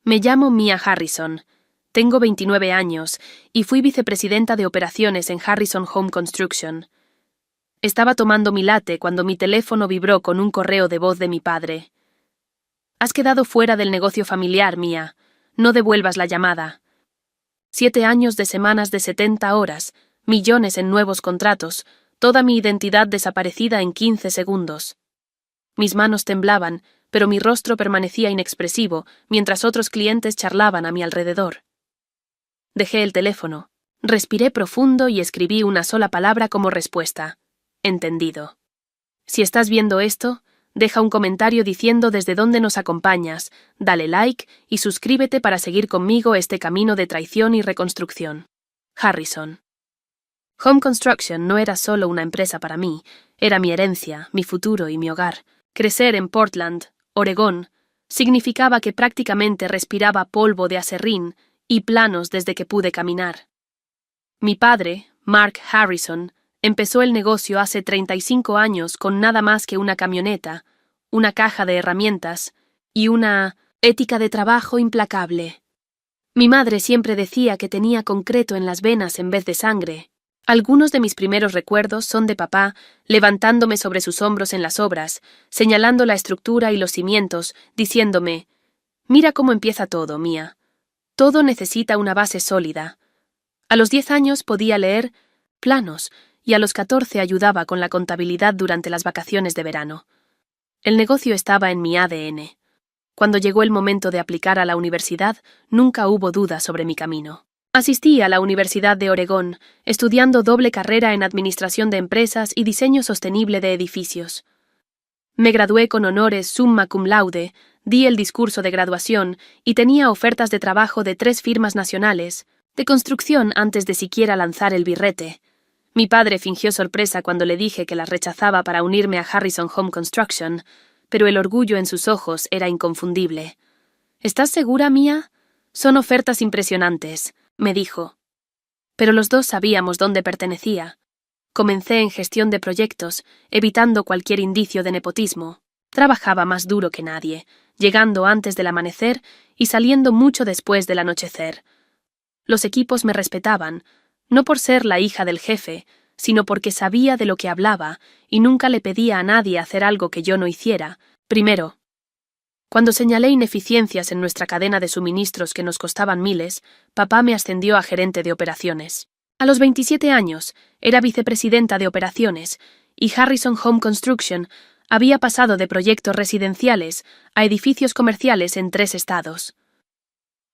Me llamo Mia Harrison. Tengo 29 años y fui vicepresidenta de operaciones en Harrison Home Construction. Estaba tomando mi latte cuando mi teléfono vibró con un correo de voz de mi padre. Has quedado fuera del negocio familiar, Mia. No devuelvas la llamada. 7 años de semanas de 70 horas, millones en nuevos contratos, toda mi identidad desaparecida en 15 segundos. Mis manos temblaban, pero mi rostro permanecía inexpresivo mientras otros clientes charlaban a mi alrededor. Dejé el teléfono, respiré profundo y escribí una sola palabra como respuesta. Entendido. Si estás viendo esto, deja un comentario diciendo desde dónde nos acompañas, dale like y suscríbete para seguir conmigo este camino de traición y reconstrucción. Harrison. Home Construction no era solo una empresa para mí, era mi herencia, mi futuro y mi hogar. Crecer en Portland, Oregón, significaba que prácticamente respiraba polvo de aserrín y planos desde que pude caminar. Mi padre, Mark Harrison, empezó el negocio hace 35 años con nada más que una camioneta, una caja de herramientas y una ética de trabajo implacable. Mi madre siempre decía que tenía concreto en las venas en vez de sangre. Algunos de mis primeros recuerdos son de papá levantándome sobre sus hombros en las obras, señalando la estructura y los cimientos, diciéndome: «Mira cómo empieza todo, Mia. Todo necesita una base sólida». A los 10 años podía leer planos y a los 14 ayudaba con la contabilidad durante las vacaciones de verano. El negocio estaba en mi ADN. Cuando llegó el momento de aplicar a la universidad, nunca hubo duda sobre mi camino. Asistí a la Universidad de Oregón, estudiando doble carrera en Administración de Empresas y Diseño Sostenible de Edificios. Me gradué con honores summa cum laude, di el discurso de graduación y tenía ofertas de trabajo de 3 firmas nacionales, de construcción antes de siquiera lanzar el birrete. Mi padre fingió sorpresa cuando le dije que las rechazaba para unirme a Harrison Home Construction, pero el orgullo en sus ojos era inconfundible. «¿Estás segura, Mia? Son ofertas impresionantes», me dijo. Pero los dos sabíamos dónde pertenecía. Comencé en gestión de proyectos, evitando cualquier indicio de nepotismo. Trabajaba más duro que nadie, llegando antes del amanecer y saliendo mucho después del anochecer. Los equipos me respetaban, no por ser la hija del jefe, sino porque sabía de lo que hablaba y nunca le pedía a nadie hacer algo que yo no hiciera. Primero, cuando señalé ineficiencias en nuestra cadena de suministros que nos costaban miles, papá me ascendió a gerente de operaciones. A los 27 años, era vicepresidenta de operaciones, y Harrison Home Construction había pasado de proyectos residenciales a edificios comerciales en 3 estados.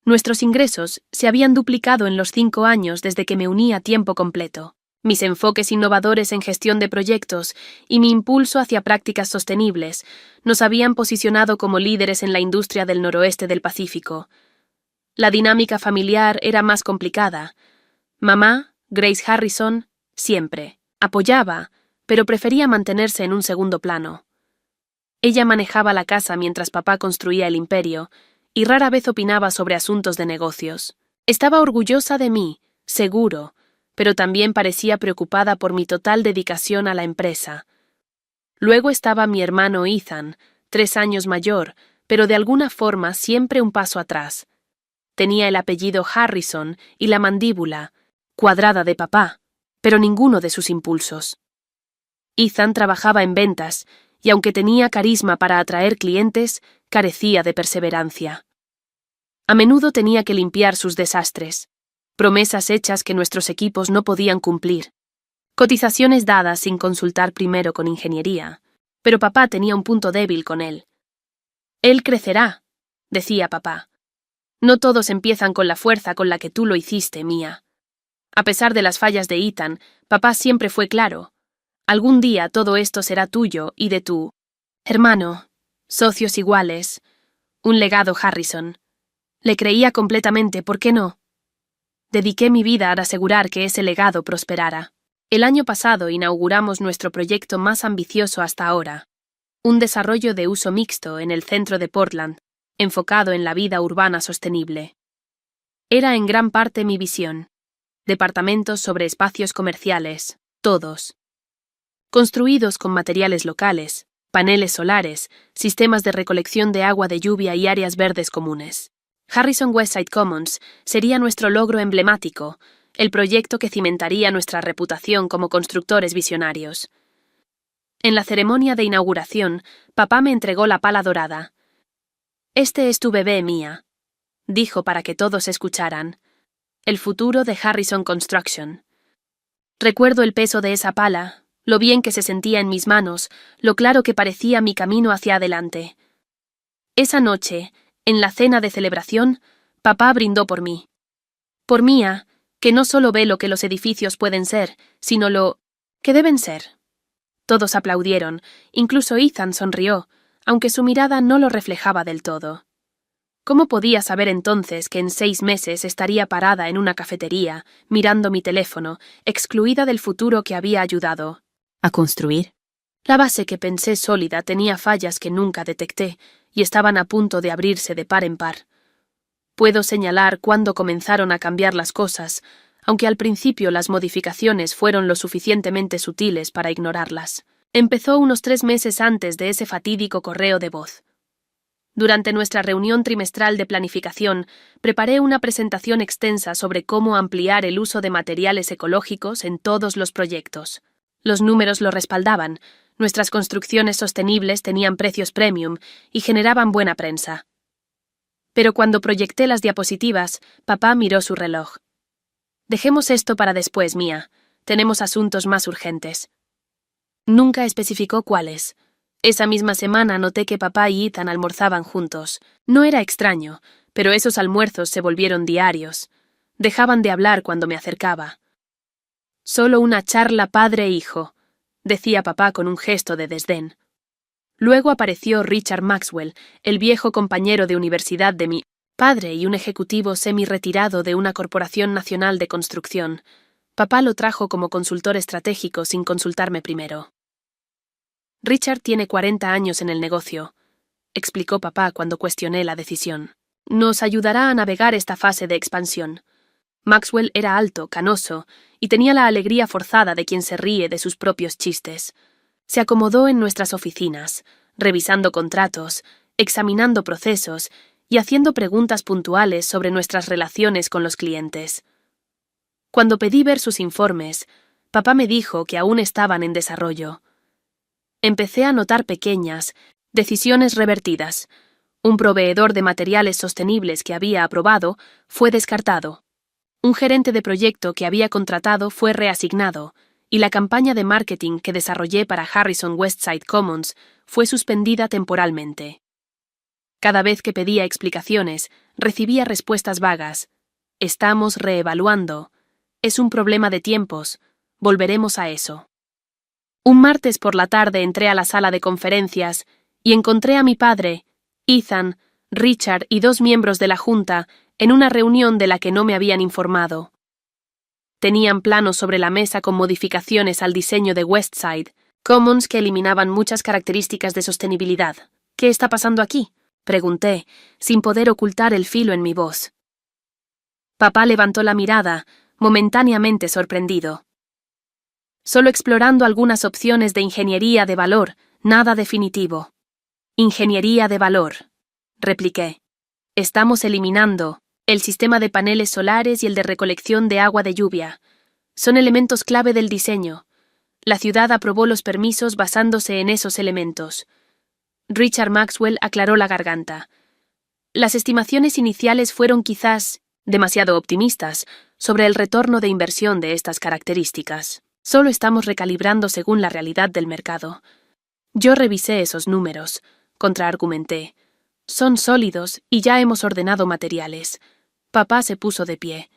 Nuestros ingresos se habían duplicado en los 5 años desde que me uní a tiempo completo. Mis enfoques innovadores en gestión de proyectos y mi impulso hacia prácticas sostenibles nos habían posicionado como líderes en la industria del noroeste del Pacífico. La dinámica familiar era más complicada. Mamá, Grace Harrison, siempre apoyaba, pero prefería mantenerse en un segundo plano. Ella manejaba la casa mientras papá construía el imperio, y rara vez opinaba sobre asuntos de negocios. Estaba orgullosa de mí, seguro, pero también parecía preocupada por mi total dedicación a la empresa. Luego estaba mi hermano Ethan, 3 años mayor, pero de alguna forma siempre un paso atrás. Tenía el apellido Harrison y la mandíbula cuadrada de papá, pero ninguno de sus impulsos. Ethan trabajaba en ventas, y aunque tenía carisma para atraer clientes, carecía de perseverancia. A menudo tenía que limpiar sus desastres. Promesas hechas que nuestros equipos no podían cumplir. Cotizaciones dadas sin consultar primero con ingeniería. Pero papá tenía un punto débil con él. «Él crecerá», decía papá. «No todos empiezan con la fuerza con la que tú lo hiciste, Mia». A pesar de las fallas de Ethan, papá siempre fue claro. «Algún día todo esto será tuyo y de tu hermano. Socios iguales. Un legado Harrison». Le creía completamente, ¿por qué no? Dediqué mi vida a asegurar que ese legado prosperara. El año pasado inauguramos nuestro proyecto más ambicioso hasta ahora, un desarrollo de uso mixto en el centro de Portland, enfocado en la vida urbana sostenible. Era en gran parte mi visión. Departamentos sobre espacios comerciales, todos. Construidos con materiales locales, paneles solares, sistemas de recolección de agua de lluvia y áreas verdes comunes. Harrison Westside Commons sería nuestro logro emblemático, el proyecto que cimentaría nuestra reputación como constructores visionarios. En la ceremonia de inauguración, papá me entregó la pala dorada. «Este es tu bebé, Mia», dijo para que todos escucharan. «El futuro de Harrison Construction». Recuerdo el peso de esa pala, lo bien que se sentía en mis manos, lo claro que parecía mi camino hacia adelante. Esa noche, en la cena de celebración, papá brindó por mí. Por Mia, que no solo ve lo que los edificios pueden ser, sino lo que deben ser. Todos aplaudieron, incluso Ethan sonrió, aunque su mirada no lo reflejaba del todo. ¿Cómo podía saber entonces que en 6 meses estaría parada en una cafetería, mirando mi teléfono, excluida del futuro que había ayudado a construir? La base que pensé sólida tenía fallas que nunca detecté y estaban a punto de abrirse de par en par. Puedo señalar cuándo comenzaron a cambiar las cosas, aunque al principio las modificaciones fueron lo suficientemente sutiles para ignorarlas. Empezó unos 3 meses antes de ese fatídico correo de voz. Durante nuestra reunión trimestral de planificación, preparé una presentación extensa sobre cómo ampliar el uso de materiales ecológicos en todos los proyectos. Los números lo respaldaban, nuestras construcciones sostenibles tenían precios premium y generaban buena prensa. Pero cuando proyecté las diapositivas, papá miró su reloj. «Dejemos esto para después, Mia. Tenemos asuntos más urgentes». Nunca especificó cuáles. Esa misma semana noté que papá y Ethan almorzaban juntos. No era extraño, pero esos almuerzos se volvieron diarios. Dejaban de hablar cuando me acercaba. «Solo una charla padre-hijo», decía papá con un gesto de desdén. Luego apareció Richard Maxwell, el viejo compañero de universidad de mi padre y un ejecutivo semi-retirado de una corporación nacional de construcción. Papá lo trajo como consultor estratégico sin consultarme primero. «Richard tiene 40 años en el negocio», explicó papá cuando cuestioné la decisión. «Nos ayudará a navegar esta fase de expansión». Maxwell era alto, canoso, y tenía la alegría forzada de quien se ríe de sus propios chistes. Se acomodó en nuestras oficinas, revisando contratos, examinando procesos y haciendo preguntas puntuales sobre nuestras relaciones con los clientes. Cuando pedí ver sus informes, papá me dijo que aún estaban en desarrollo. Empecé a notar pequeñas decisiones revertidas. Un proveedor de materiales sostenibles que había aprobado fue descartado. Un gerente de proyecto que había contratado fue reasignado, y la campaña de marketing que desarrollé para Harrison Westside Commons fue suspendida temporalmente. Cada vez que pedía explicaciones, recibía respuestas vagas. «Estamos reevaluando. Es un problema de tiempos. Volveremos a eso». Un martes por la tarde entré a la sala de conferencias y encontré a mi padre, Ethan, Richard y 2 miembros de la junta en una reunión de la que no me habían informado. Tenían planos sobre la mesa con modificaciones al diseño de Westside Commons que eliminaban muchas características de sostenibilidad. «¿Qué está pasando aquí?», pregunté, sin poder ocultar el filo en mi voz. Papá levantó la mirada, momentáneamente sorprendido. «Solo explorando algunas opciones de ingeniería de valor, nada definitivo». «Ingeniería de valor», repliqué. «Estamos eliminando el sistema de paneles solares y el de recolección de agua de lluvia. Son elementos clave del diseño. La ciudad aprobó los permisos basándose en esos elementos». Richard Maxwell aclaró la garganta. «Las estimaciones iniciales fueron quizás demasiado optimistas sobre el retorno de inversión de estas características. Solo estamos recalibrando según la realidad del mercado». Yo revisé esos números, contraargumenté. «Son sólidos y ya hemos ordenado materiales». Papá se puso de pie.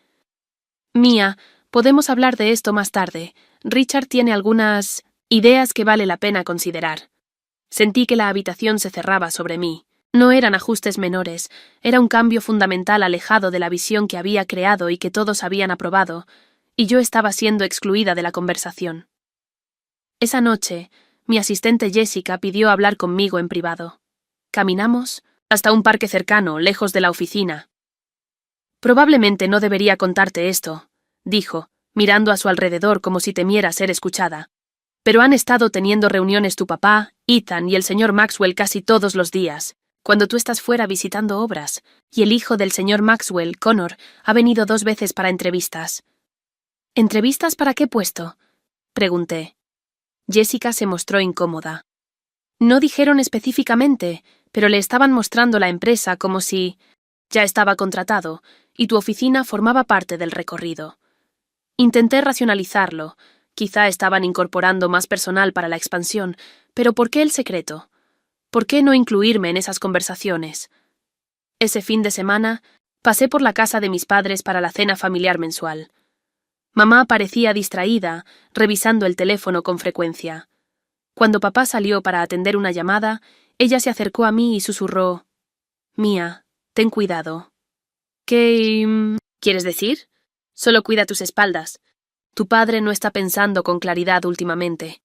«Mia, podemos hablar de esto más tarde. Richard tiene algunas ideas que vale la pena considerar». Sentí que la habitación se cerraba sobre mí. No eran ajustes menores, era un cambio fundamental alejado de la visión que había creado y que todos habían aprobado, y yo estaba siendo excluida de la conversación. Esa noche, mi asistente Jessica pidió hablar conmigo en privado. Caminamos hasta un parque cercano, lejos de la oficina. «Probablemente no debería contarte esto», dijo, mirando a su alrededor como si temiera ser escuchada. «Pero han estado teniendo reuniones tu papá, Ethan y el señor Maxwell casi todos los días. cuando tú estás fuera visitando obras, y el hijo del señor Maxwell, Connor, ha venido 2 veces para entrevistas. ¿Entrevistas para qué puesto?, pregunté. Jessica se mostró incómoda. No dijeron específicamente, pero le estaban mostrando la empresa como si ya estaba contratado y tu oficina formaba parte del recorrido. Intenté racionalizarlo. Quizá estaban incorporando más personal para la expansión, pero ¿por qué el secreto? ¿Por qué no incluirme en esas conversaciones? Ese fin de semana, pasé por la casa de mis padres para la cena familiar mensual. Mamá parecía distraída, revisando el teléfono con frecuencia. Cuando papá salió para atender una llamada, ella se acercó a mí y susurró: «Mía, ten cuidado». ¿Qué quieres decir? Solo cuida tus espaldas. Tu padre no está pensando con claridad últimamente.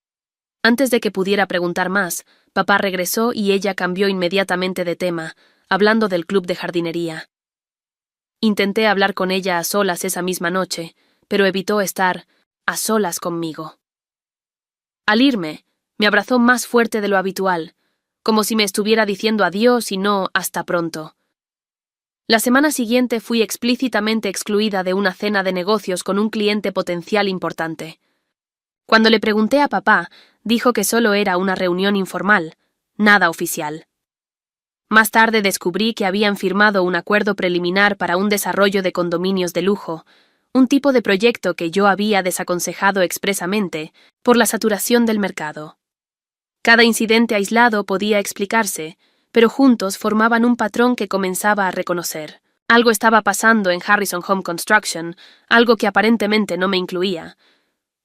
Antes de que pudiera preguntar más, papá regresó y ella cambió inmediatamente de tema, hablando del club de jardinería. Intenté hablar con ella a solas esa misma noche, pero evitó estar a solas conmigo. Al irme, me abrazó más fuerte de lo habitual, como si me estuviera diciendo adiós y no hasta pronto. La semana siguiente fui explícitamente excluida de una cena de negocios con un cliente potencial importante. Cuando le pregunté a papá, dijo que solo era una reunión informal, nada oficial. Más tarde descubrí que habían firmado un acuerdo preliminar para un desarrollo de condominios de lujo, un tipo de proyecto que yo había desaconsejado expresamente por la saturación del mercado. Cada incidente aislado podía explicarse, pero juntos formaban un patrón que comenzaba a reconocer. Algo estaba pasando en Harrison Home Construction, algo que aparentemente no me incluía.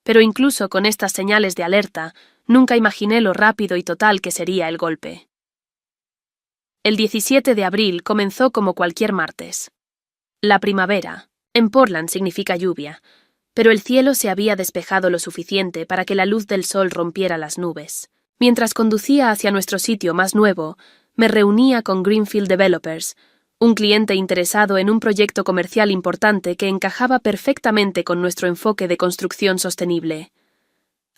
Pero incluso con estas señales de alerta, nunca imaginé lo rápido y total que sería el golpe. El 17 de abril comenzó como cualquier martes. La primavera. En Portland significa lluvia, pero el cielo se había despejado lo suficiente para que la luz del sol rompiera las nubes. Mientras conducía hacia nuestro sitio más nuevo, me reunía con Greenfield Developers, un cliente interesado en un proyecto comercial importante que encajaba perfectamente con nuestro enfoque de construcción sostenible.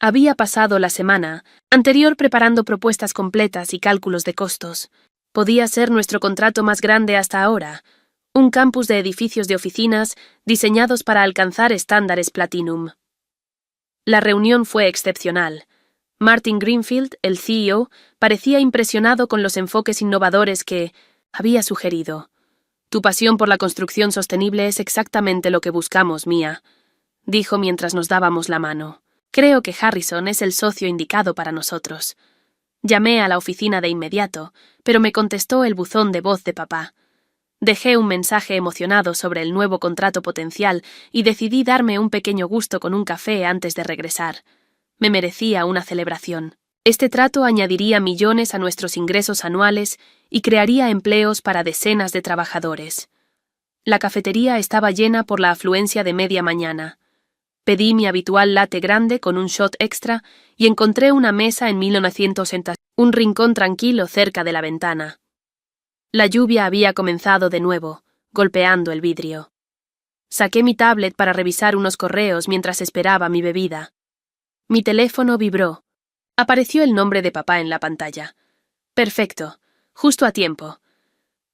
Había pasado la semana anterior preparando propuestas completas y cálculos de costos. Podía ser nuestro contrato más grande hasta ahora, un campus de edificios de oficinas diseñados para alcanzar estándares Platinum. La reunión fue excepcional. Martin Greenfield, el CEO, parecía impresionado con los enfoques innovadores que había sugerido. «Tu pasión por la construcción sostenible es exactamente lo que buscamos, Mía», dijo mientras nos dábamos la mano. «Creo que Harrison es el socio indicado para nosotros». Llamé a la oficina de inmediato, pero me contestó el buzón de voz de papá. Dejé un mensaje emocionado sobre el nuevo contrato potencial y decidí darme un pequeño gusto con un café antes de regresar. Me merecía una celebración. Este trato añadiría millones a nuestros ingresos anuales y crearía empleos para decenas de trabajadores. La cafetería estaba llena por la afluencia de media mañana. Pedí mi habitual latte grande con un shot extra y encontré una mesa en 1960, un rincón tranquilo cerca de la ventana. La lluvia había comenzado de nuevo, golpeando el vidrio. Saqué mi tablet para revisar unos correos mientras esperaba mi bebida. Mi teléfono vibró. Apareció el nombre de papá en la pantalla. Perfecto, justo a tiempo.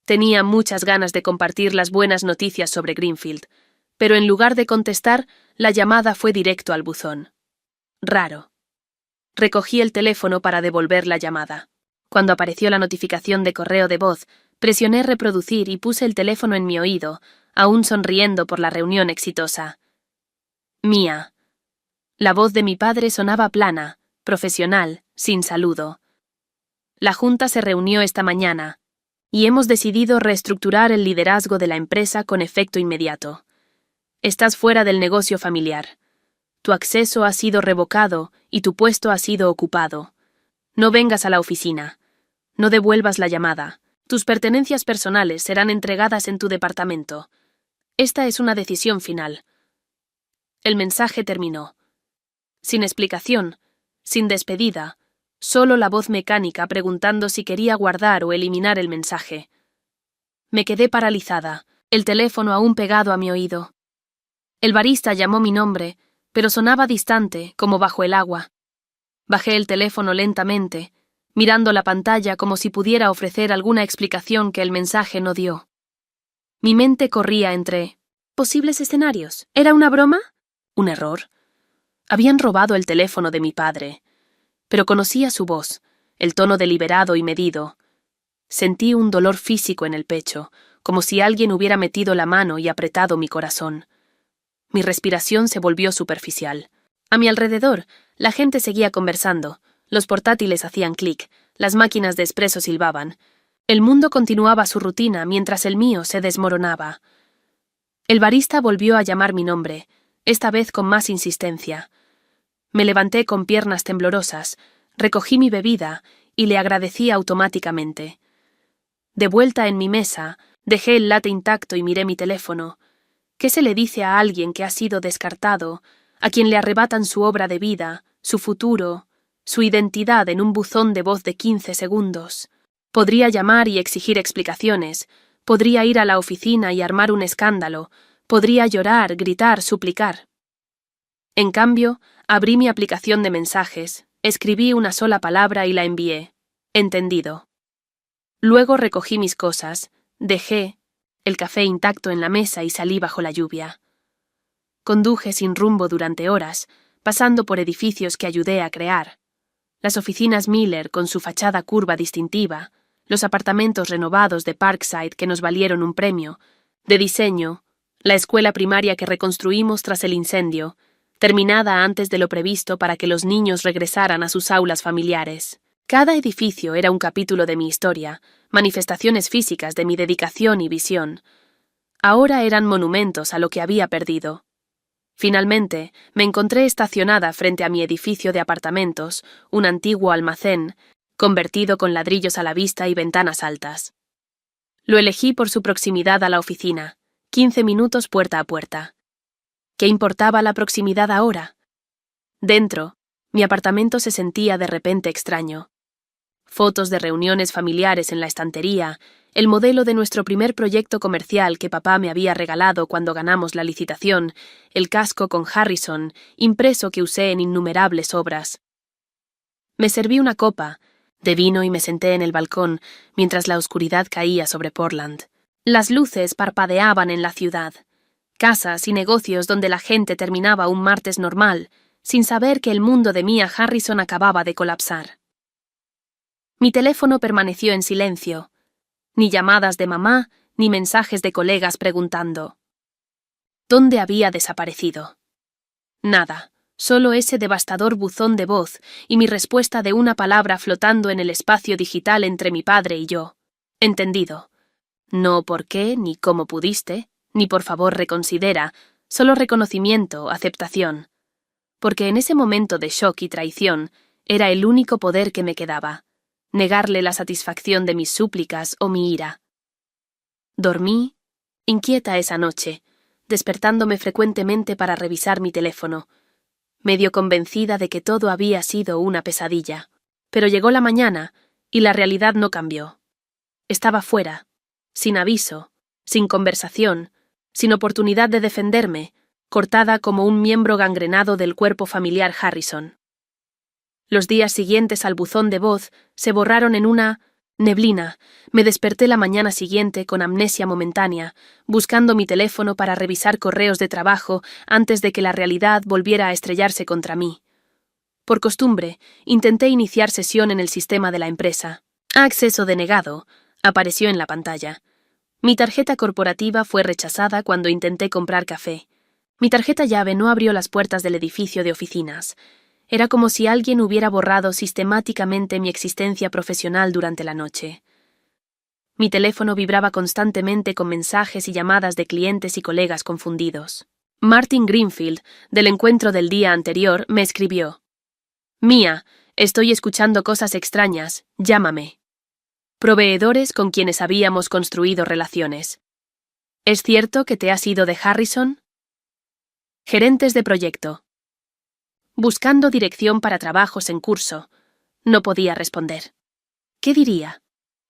Tenía muchas ganas de compartir las buenas noticias sobre Greenfield, pero en lugar de contestar, la llamada fue directo al buzón. Raro. Recogí el teléfono para devolver la llamada. Cuando apareció la notificación de correo de voz, presioné reproducir y puse el teléfono en mi oído, aún sonriendo por la reunión exitosa. Mía. La voz de mi padre sonaba plana, profesional, sin saludo. La junta se reunió esta mañana, y hemos decidido reestructurar el liderazgo de la empresa con efecto inmediato. Estás fuera del negocio familiar. Tu acceso ha sido revocado y tu puesto ha sido ocupado. No vengas a la oficina. No devuelvas la llamada. Tus pertenencias personales serán entregadas en tu departamento. Esta es una decisión final. El mensaje terminó. Sin explicación, sin despedida, solo la voz mecánica preguntando si quería guardar o eliminar el mensaje. Me quedé paralizada, el teléfono aún pegado a mi oído. El barista llamó mi nombre, pero sonaba distante, como bajo el agua. Bajé el teléfono lentamente, mirando la pantalla como si pudiera ofrecer alguna explicación que el mensaje no dio. Mi mente corría entre posibles escenarios. ¿Era una broma? ¿Un error? Habían robado el teléfono de mi padre, pero conocía su voz, el tono deliberado y medido. Sentí un dolor físico en el pecho, como si alguien hubiera metido la mano y apretado mi corazón. Mi respiración se volvió superficial. A mi alrededor, la gente seguía conversando, los portátiles hacían clic, las máquinas de espresso silbaban. El mundo continuaba su rutina mientras el mío se desmoronaba. El barista volvió a llamar mi nombre, esta vez con más insistencia. Me levanté con piernas temblorosas, recogí mi bebida y le agradecí automáticamente. De vuelta en mi mesa, dejé el latte intacto y miré mi teléfono. ¿Qué se le dice a alguien que ha sido descartado, a quien le arrebatan su obra de vida, su futuro, su identidad en un buzón de voz de 15 segundos? Podría llamar y exigir explicaciones, podría ir a la oficina y armar un escándalo, podría llorar, gritar, suplicar. En cambio, abrí mi aplicación de mensajes, escribí una sola palabra y la envié. Entendido. Luego recogí mis cosas, dejé el café intacto en la mesa y salí bajo la lluvia. Conduje sin rumbo durante horas, pasando por edificios que ayudé a crear. Las oficinas Miller con su fachada curva distintiva, los apartamentos renovados de Parkside que nos valieron un premio, de diseño, la escuela primaria que reconstruimos tras el incendio, terminada antes de lo previsto para que los niños regresaran a sus aulas familiares. Cada edificio era un capítulo de mi historia, manifestaciones físicas de mi dedicación y visión. Ahora eran monumentos a lo que había perdido. Finalmente, me encontré estacionada frente a mi edificio de apartamentos, un antiguo almacén, convertido con ladrillos a la vista y ventanas altas. Lo elegí por su proximidad a la oficina, 15 minutos puerta a puerta. ¿Qué importaba la proximidad ahora? Dentro, mi apartamento se sentía de repente extraño. Fotos de reuniones familiares en la estantería, el modelo de nuestro primer proyecto comercial que papá me había regalado cuando ganamos la licitación, el casco con Harrison, impreso que usé en innumerables obras. Me serví una copa de vino y me senté en el balcón mientras la oscuridad caía sobre Portland. Las luces parpadeaban en la ciudad. Casas y negocios donde la gente terminaba un martes normal, sin saber que el mundo de Mia Harrison acababa de colapsar. Mi teléfono permaneció en silencio. Ni llamadas de mamá, ni mensajes de colegas preguntando ¿dónde había desaparecido? Nada, solo ese devastador buzón de voz y mi respuesta de una palabra flotando en el espacio digital entre mi padre y yo. Entendido. No por qué, ni cómo pudiste, ni por favor reconsidera, solo reconocimiento, aceptación. Porque en ese momento de shock y traición era el único poder que me quedaba. Negarle la satisfacción de mis súplicas o mi ira. Dormí, inquieta esa noche, despertándome frecuentemente para revisar mi teléfono, medio convencida de que todo había sido una pesadilla. Pero llegó la mañana y la realidad no cambió. Estaba fuera, sin aviso, sin conversación, sin oportunidad de defenderme, cortada como un miembro gangrenado del cuerpo familiar Harrison. Los días siguientes al buzón de voz se borraron en una neblina. Me desperté la mañana siguiente con amnesia momentánea, buscando mi teléfono para revisar correos de trabajo antes de que la realidad volviera a estrellarse contra mí. Por costumbre, intenté iniciar sesión en el sistema de la empresa. Acceso denegado apareció en la pantalla. Mi tarjeta corporativa fue rechazada cuando intenté comprar café. Mi tarjeta llave no abrió las puertas del edificio de oficinas. Era como si alguien hubiera borrado sistemáticamente mi existencia profesional durante la noche. Mi teléfono vibraba constantemente con mensajes y llamadas de clientes y colegas confundidos. Martin Greenfield, del encuentro del día anterior, me escribió: Mia, estoy escuchando cosas extrañas, llámame. Proveedores con quienes habíamos construido relaciones. ¿Es cierto que te has ido de Harrison? Gerentes de proyecto. Buscando dirección para trabajos en curso. No podía responder. ¿Qué diría?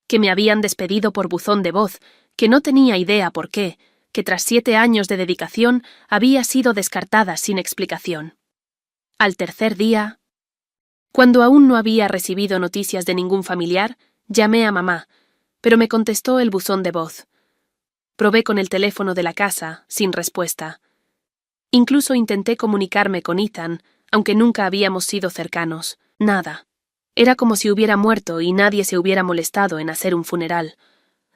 Que me habían despedido por buzón de voz, que no tenía idea por qué, que tras 7 años de dedicación había sido descartada sin explicación. Al tercer día, Cuando aún no había recibido noticias de ningún familiar, llamé a mamá, pero me contestó el buzón de voz. Probé con el teléfono de la casa, sin respuesta. Incluso intenté comunicarme con Ethan, aunque nunca habíamos sido cercanos. Nada. Era como si hubiera muerto y nadie se hubiera molestado en hacer un funeral.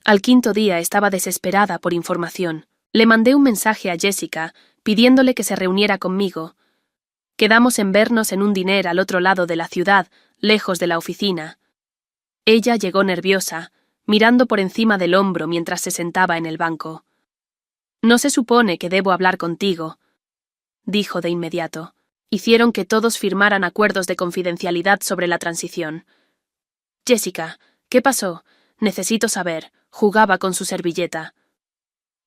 Al quinto día estaba desesperada por información. Le mandé un mensaje a Jessica, pidiéndole que se reuniera conmigo. Quedamos en vernos en un diner al otro lado de la ciudad, lejos de la oficina. Ella llegó nerviosa, mirando por encima del hombro mientras se sentaba en el banco. «No se supone que debo hablar contigo», dijo de inmediato. Hicieron que todos firmaran acuerdos de confidencialidad sobre la transición. «Jessica, ¿qué pasó? Necesito saber», jugaba con su servilleta.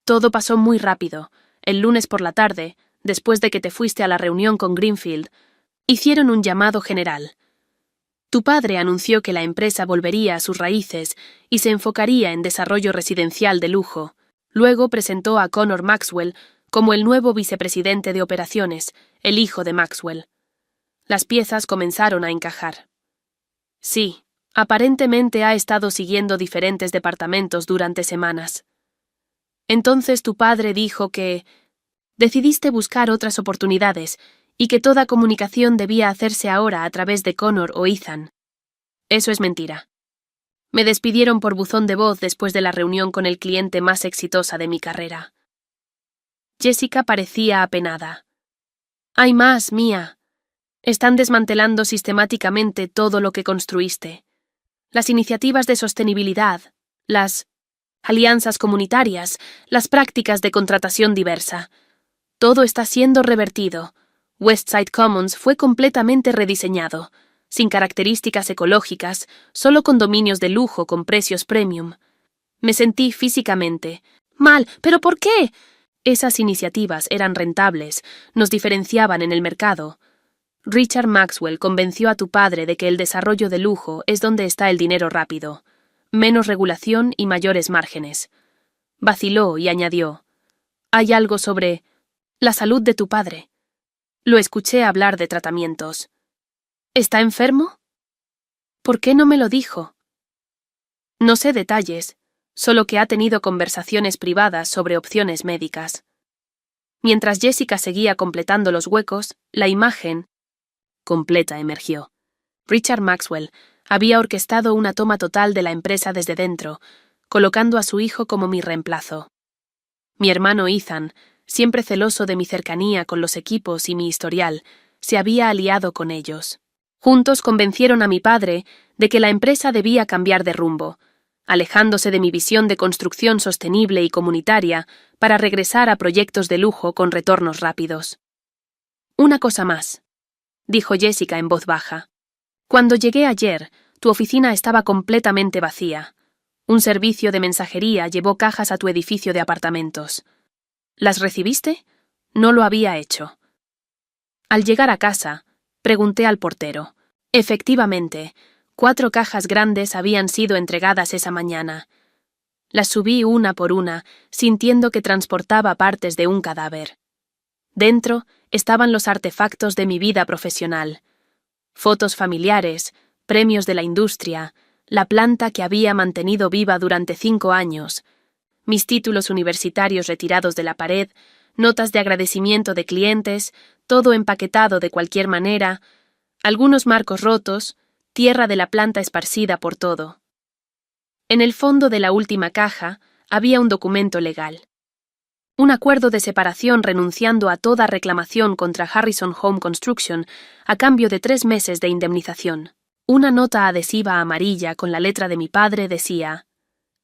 «Todo pasó muy rápido. El lunes por la tarde, después de que te fuiste a la reunión con Greenfield, hicieron un llamado general. Tu padre anunció que la empresa volvería a sus raíces y se enfocaría en desarrollo residencial de lujo. Luego presentó a Connor Maxwell como el nuevo vicepresidente de operaciones, el hijo de Maxwell. Las piezas comenzaron a encajar. Sí, aparentemente ha estado siguiendo diferentes departamentos durante semanas. Entonces tu padre dijo que decidiste buscar otras oportunidades y que toda comunicación debía hacerse ahora a través de Connor o Ethan. Eso es mentira. Me despidieron por buzón de voz después de la reunión con el cliente más exitosa de mi carrera. Jessica parecía apenada. Hay más, Mia. Están desmantelando sistemáticamente todo lo que construiste. Las iniciativas de sostenibilidad, las alianzas comunitarias, las prácticas de contratación diversa. Todo está siendo revertido. Westside Commons fue completamente rediseñado, sin características ecológicas, solo condominios de lujo con precios premium. Me sentí físicamente mal. ¿Pero por qué? Esas iniciativas eran rentables, nos diferenciaban en el mercado. Richard Maxwell convenció a tu padre de que el desarrollo de lujo es donde está el dinero rápido, menos regulación y mayores márgenes. Vaciló y añadió: «Hay algo sobre la salud de tu padre». Lo escuché hablar de tratamientos. ¿Está enfermo? ¿Por qué no me lo dijo? No sé detalles, solo que ha tenido conversaciones privadas sobre opciones médicas. Mientras Jessica seguía completando los huecos, la imagen completa emergió. Richard Maxwell había orquestado una toma total de la empresa desde dentro, colocando a su hijo como mi reemplazo. Mi hermano Ethan, siempre celoso de mi cercanía con los equipos y mi historial, se había aliado con ellos. Juntos convencieron a mi padre de que la empresa debía cambiar de rumbo, alejándose de mi visión de construcción sostenible y comunitaria para regresar a proyectos de lujo con retornos rápidos. «Una cosa más», dijo Jessica en voz baja. «Cuando llegué ayer, tu oficina estaba completamente vacía. Un servicio de mensajería llevó cajas a tu edificio de apartamentos. ¿Las recibiste? No lo había hecho». Al llegar a casa, pregunté al portero. Efectivamente, 4 cajas grandes habían sido entregadas esa mañana. Las subí una por una, sintiendo que transportaba partes de un cadáver. Dentro estaban los artefactos de mi vida profesional. Fotos familiares, premios de la industria, la planta que había mantenido viva durante 5 años, mis títulos universitarios retirados de la pared, notas de agradecimiento de clientes, todo empaquetado de cualquier manera, algunos marcos rotos, tierra de la planta esparcida por todo. En el fondo de la última caja había un documento legal. Un acuerdo de separación renunciando a toda reclamación contra Harrison Home Construction a cambio de 3 meses de indemnización. Una nota adhesiva amarilla con la letra de mi padre decía: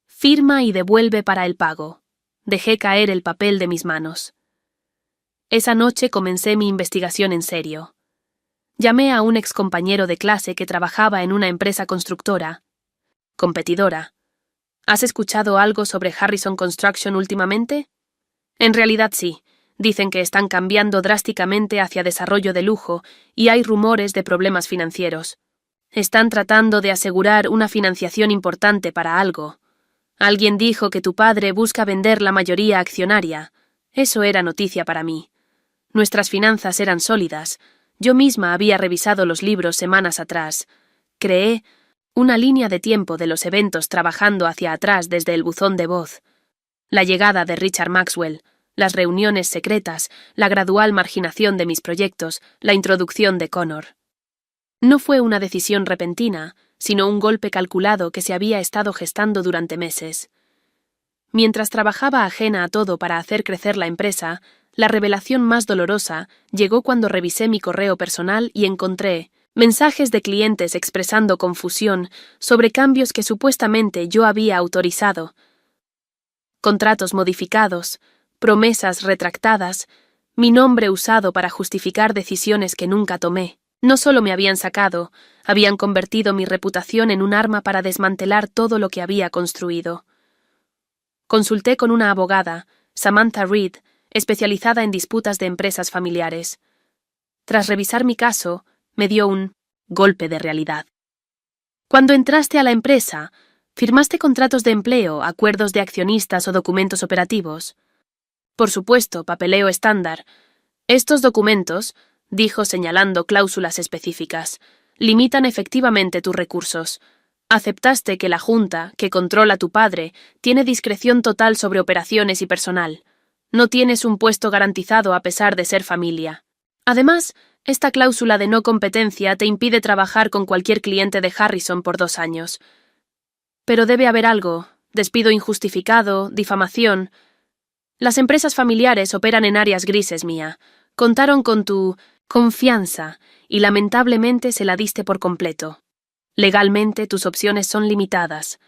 «Firma y devuelve para el pago». Dejé caer el papel de mis manos. Esa noche comencé mi investigación en serio. Llamé a un excompañero de clase que trabajaba en una empresa constructora, competidora. ¿Has escuchado algo sobre Harrison Construction últimamente? En realidad sí. Dicen que están cambiando drásticamente hacia desarrollo de lujo y hay rumores de problemas financieros. Están tratando de asegurar una financiación importante para algo. Alguien dijo que tu padre busca vender la mayoría accionaria. Eso era noticia para mí. Nuestras finanzas eran sólidas. Yo misma había revisado los libros semanas atrás. Creé una línea de tiempo de los eventos trabajando hacia atrás desde el buzón de voz. La llegada de Richard Maxwell, las reuniones secretas, la gradual marginación de mis proyectos, la introducción de Connor. No fue una decisión repentina, sino un golpe calculado que se había estado gestando durante meses. Mientras trabajaba ajena a todo para hacer crecer la empresa, la revelación más dolorosa llegó cuando revisé mi correo personal y encontré mensajes de clientes expresando confusión sobre cambios que supuestamente yo había autorizado. Contratos modificados, promesas retractadas, mi nombre usado para justificar decisiones que nunca tomé. No solo me habían sacado, habían convertido mi reputación en un arma para desmantelar todo lo que había construido. Consulté con una abogada, Samantha Reed, especializada en disputas de empresas familiares. Tras revisar mi caso, me dio un golpe de realidad. Cuando entraste a la empresa, ¿firmaste contratos de empleo, acuerdos de accionistas o documentos operativos? Por supuesto, papeleo estándar. Estos documentos, dijo señalando cláusulas específicas, limitan efectivamente tus recursos. Aceptaste que la junta, que controla tu padre, tiene discreción total sobre operaciones y personal. No tienes un puesto garantizado a pesar de ser familia. Además, esta cláusula de no competencia te impide trabajar con cualquier cliente de Harrison por 2 años. Pero debe haber algo: despido injustificado, difamación. Las empresas familiares operan en áreas grises, Mia. Contaron con tu confianza y lamentablemente se la diste por completo. Legalmente tus opciones son limitadas.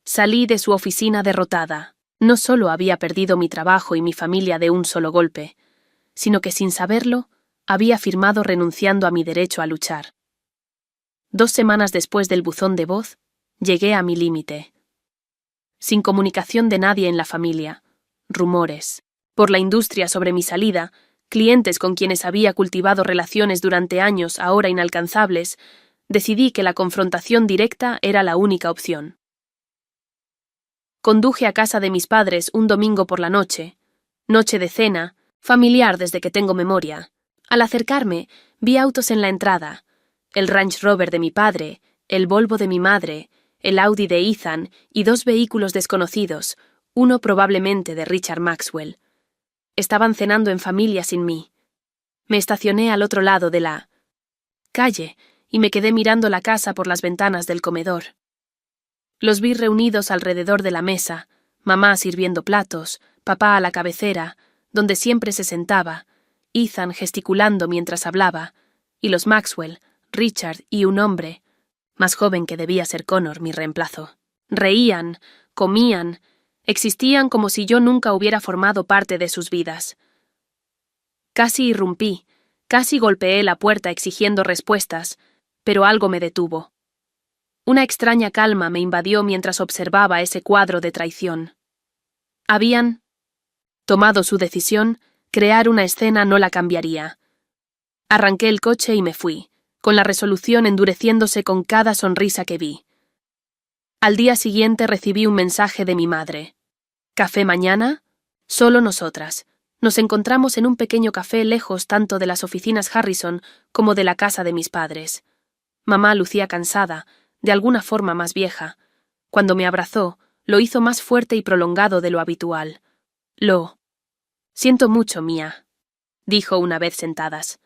Salí de su oficina derrotada. No solo había perdido mi trabajo y mi familia de un solo golpe, sino que sin saberlo, había firmado renunciando a mi derecho a luchar. 2 semanas después del buzón de voz, llegué a mi límite. Sin comunicación de nadie en la familia, rumores, por la industria sobre mi salida, clientes con quienes había cultivado relaciones durante años ahora inalcanzables, decidí que la confrontación directa era la única opción. Conduje a casa de mis padres un domingo por la noche de cena, familiar desde que tengo memoria. Al acercarme, vi autos en la entrada: el Range Rover de mi padre, el Volvo de mi madre, el Audi de Ethan y 2 vehículos desconocidos, uno probablemente de Richard Maxwell. Estaban cenando en familia sin mí. Me estacioné al otro lado de la calle y me quedé mirando la casa por las ventanas del comedor. Los vi reunidos alrededor de la mesa, mamá sirviendo platos, papá a la cabecera, donde siempre se sentaba, Ethan gesticulando mientras hablaba, y los Maxwell, Richard y un hombre, más joven que debía ser Connor, mi reemplazo. Reían, comían, existían como si yo nunca hubiera formado parte de sus vidas. Casi irrumpí, casi golpeé la puerta exigiendo respuestas, pero algo me detuvo. Una extraña calma me invadió mientras observaba ese cuadro de traición. Habían tomado su decisión, crear una escena no la cambiaría. Arranqué el coche y me fui, con la resolución endureciéndose con cada sonrisa que vi. Al día siguiente recibí un mensaje de mi madre. ¿Café mañana? Solo nosotras. Nos encontramos en un pequeño café lejos tanto de las oficinas Harrison como de la casa de mis padres. Mamá lucía cansada, de alguna forma más vieja. Cuando me abrazó, lo hizo más fuerte y prolongado de lo habitual. Lo siento mucho, Mia, dijo una vez sentadas.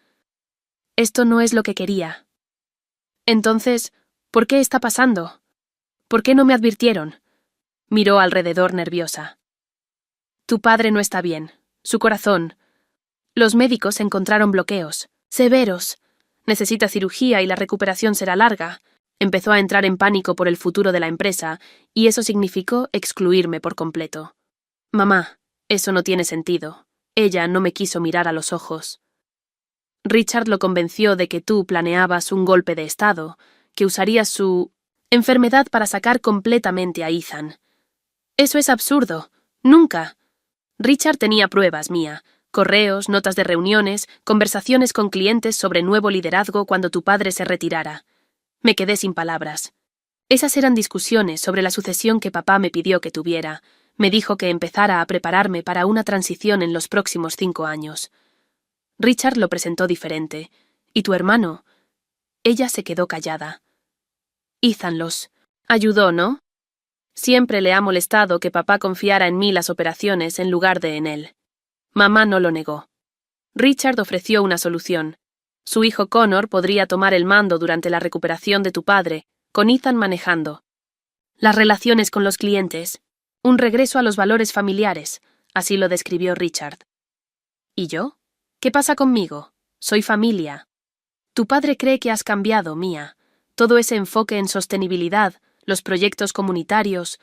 Esto no es lo que quería. Entonces, ¿por qué está pasando? ¿Por qué no me advirtieron? Miró alrededor nerviosa. Tu padre no está bien. Su corazón. Los médicos encontraron bloqueos severos. Necesita cirugía y la recuperación será larga. Empezó a entrar en pánico por el futuro de la empresa, y eso significó excluirme por completo. Mamá, eso no tiene sentido. Ella no me quiso mirar a los ojos. Richard lo convenció de que tú planeabas un golpe de estado, que usarías su enfermedad para sacar completamente a Ethan. Eso es absurdo. Nunca. Richard tenía pruebas, Mia. Correos, notas de reuniones, conversaciones con clientes sobre nuevo liderazgo cuando tu padre se retirara. Me quedé sin palabras. Esas eran discusiones sobre la sucesión que papá me pidió que tuviera. Me dijo que empezara a prepararme para una transición en los próximos 5 años. Richard lo presentó diferente. ¿Y tu hermano? Ella se quedó callada. Ethan los ayudó, ¿no? Siempre le ha molestado que papá confiara en mí las operaciones en lugar de en él. Mamá no lo negó. Richard ofreció una solución. Su hijo Connor podría tomar el mando durante la recuperación de tu padre, con Ethan manejando. Las relaciones con los clientes. Un regreso a los valores familiares, así lo describió Richard. ¿Y yo? ¿Qué pasa conmigo? Soy familia. Tu padre cree que has cambiado, Mia. Todo ese enfoque en sostenibilidad, los proyectos comunitarios,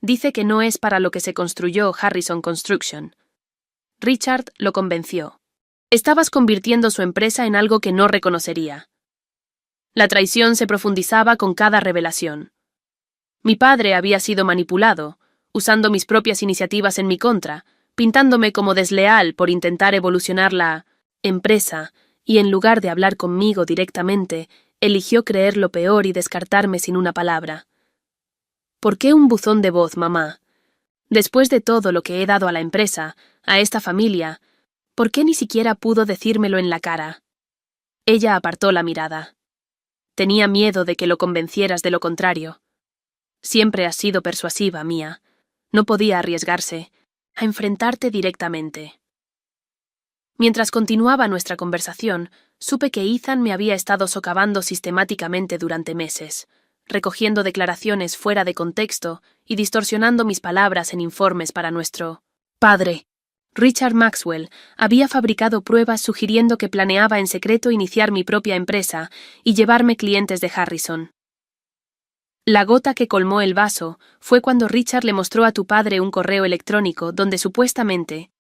dice que no es para lo que se construyó Harrison Construction. Richard lo convenció. Estabas convirtiendo su empresa en algo que no reconocería. La traición se profundizaba con cada revelación. Mi padre había sido manipulado, usando mis propias iniciativas en mi contra, pintándome como desleal por intentar evolucionar la empresa, y en lugar de hablar conmigo directamente, eligió creer lo peor y descartarme sin una palabra. ¿Por qué un buzón de voz, mamá? Después de todo lo que he dado a la empresa, a esta familia, ¿por qué ni siquiera pudo decírmelo en la cara? Ella apartó la mirada. Tenía miedo de que lo convencieras de lo contrario. Siempre has sido persuasiva, Mia. No podía arriesgarse a enfrentarte directamente. Mientras continuaba nuestra conversación, supe que Ethan me había estado socavando sistemáticamente durante meses, recogiendo declaraciones fuera de contexto y distorsionando mis palabras en informes para nuestro padre. Richard Maxwell había fabricado pruebas sugiriendo que planeaba en secreto iniciar mi propia empresa y llevarme clientes de Harrison. La gota que colmó el vaso fue cuando Richard le mostró a tu padre un correo electrónico donde supuestamente